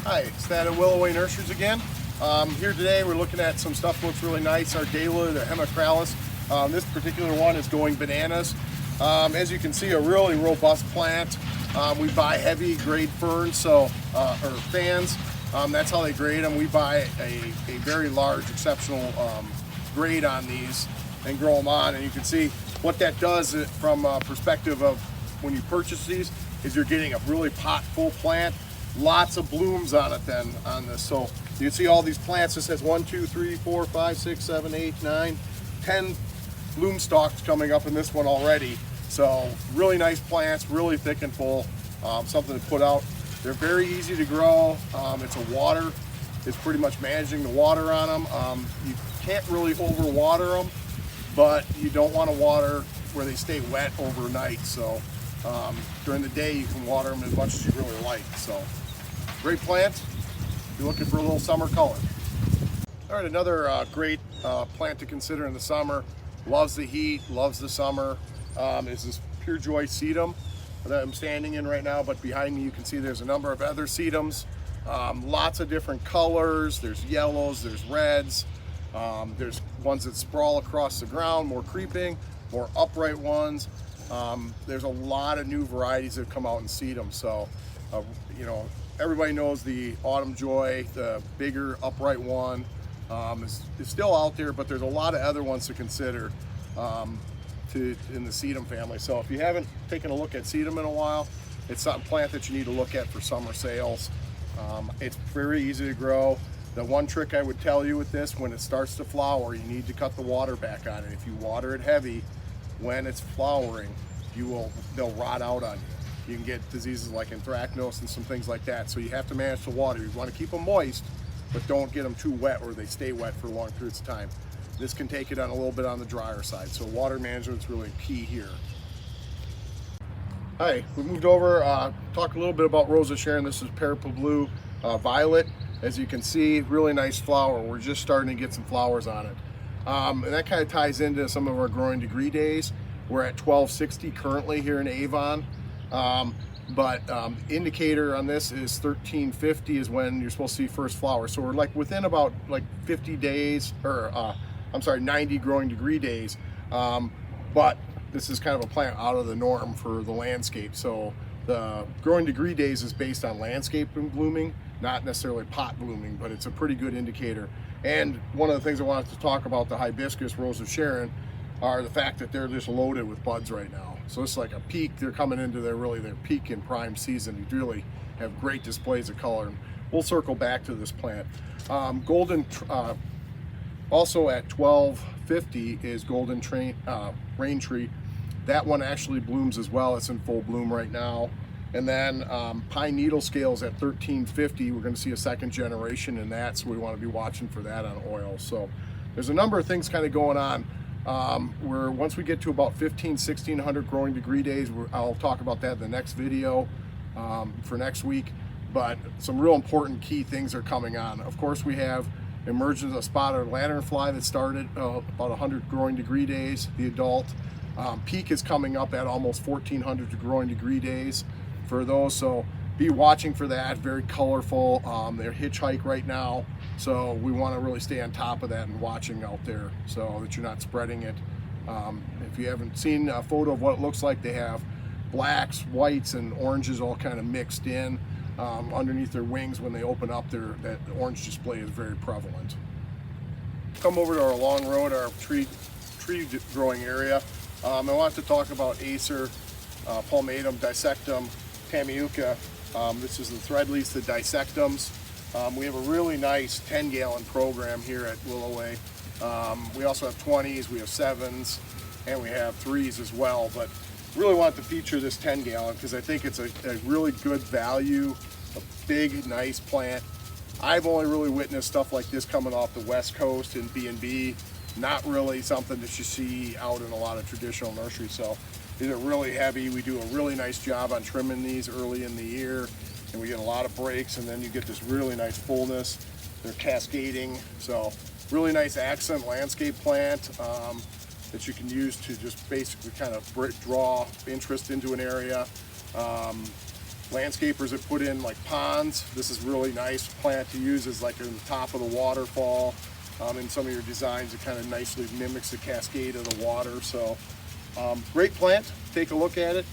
Hi, it's Thad at Willoway Nurseries again. Here today we're looking at some stuff that looks really nice. Our Dahlia, the hemicrallis. This particular one is going bananas. As you can see, a really robust plant. We buy heavy grade ferns, or fans. That's how they grade them. We buy a very large, exceptional grade on these and grow them on. And you can see what that does from a perspective of when you purchase these is you're getting a really pot full plant. Lots of blooms on it then on this. So you can see all these plants. This has 1, 2, 3, 4, 5, 6, 7, 8, 9, 10 bloom stalks coming up in this one already. So really nice plants, really thick and full. Something to put out. They're very easy to grow. It's pretty much managing the water on them. You can't really overwater them, but you don't want to water where they stay wet overnight. So during the day you can water them as much as you really like. So great plant if you're looking for a little summer color. All right, another great plant to consider in the summer. Loves the heat, loves the summer. Is this Pure Joy sedum that I'm standing in right now, but behind me you can see there's a number of other sedums. Lots of different colors. There's yellows, there's reds, there's ones that sprawl across the ground, more creeping, more upright ones. There's a lot of new varieties that have come out in sedum. So you know, everybody knows the Autumn Joy, the bigger upright one, is still out there, but there's a lot of other ones to consider in the sedum family. So if you haven't taken a look at sedum in a while, it's a plant that you need to look at for summer sales. It's very easy to grow. The one trick I would tell you with this, when it starts to flower, you need to cut the water back on it. If you water it heavy when it's flowering, they'll rot out on you. You can get diseases like anthracnose and some things like that. So you have to manage the water. You want to keep them moist, but don't get them too wet or they stay wet for long periods of time. This can take it on a little bit on the drier side. So water management is really key here. Hi, we moved over, talk a little bit about Rose of Sharon. This is Purple Blue Violet. As you can see, really nice flower. We're just starting to get some flowers on it. And that kind of ties into some of our growing degree days. We're at 1260 currently here in Avon. Indicator on this is 1350 is when you're supposed to see first flowers. So we're like within about 50 days, or 90 growing degree days. But this is kind of a plant out of the norm for the landscape. So the growing degree days is based on landscape blooming, not necessarily pot blooming, but it's a pretty good indicator. And one of the things I wanted to talk about the hibiscus Rose of Sharon are the fact that they're just loaded with buds right now. So it's like a peak. They're coming into their peak in prime season. You really have great displays of color. We'll circle back to this plant. Also at 1250 is Golden Rain Tree. That one actually blooms as well. It's in full bloom right now. And then Pine Needle Scales at 1350. We're going to see a second generation in that, so we want to be watching for that on oil. So there's a number of things kind of going on. Once we get to about 1600 growing degree days, I'll talk about that in the next video for next week. But some real important key things are coming on. Of course, we have emergence of spotted lanternfly that started about 100 growing degree days, the adult. Peak is coming up at almost 1400 growing degree days for those. So be watching for that. Very colorful. They're hitchhike right now. So we want to really stay on top of that and watching out there so that you're not spreading it. If you haven't seen a photo of what it looks like, they have blacks, whites, and oranges all kind of mixed in underneath their wings. When they open up, that orange display is very prevalent. Come over to our long road, our tree growing area. I want to talk about Acer, Palmatum, Dissectum, Tamiuca. This is the threadleaf, the Dissectums. We have a really nice 10-gallon program here at Willoway. We also have 20s, we have 7s, and we have 3s as well. But really want to feature this 10-gallon because I think it's a really good value, a big, nice plant. I've only really witnessed stuff like this coming off the West Coast in B&B. Not really something that you see out in a lot of traditional nurseries. So these are really heavy. We do a really nice job on trimming these early in the year, and we get a lot of breaks, and then you get this really nice fullness. They're cascading, so really nice accent landscape plant that you can use to just basically kind of draw interest into an area. landscapers that put in like ponds. This is really nice plant to use as like in the top of the waterfall. In some of your designs, it kind of nicely mimics the cascade of the water. So great plant. Take a look at it.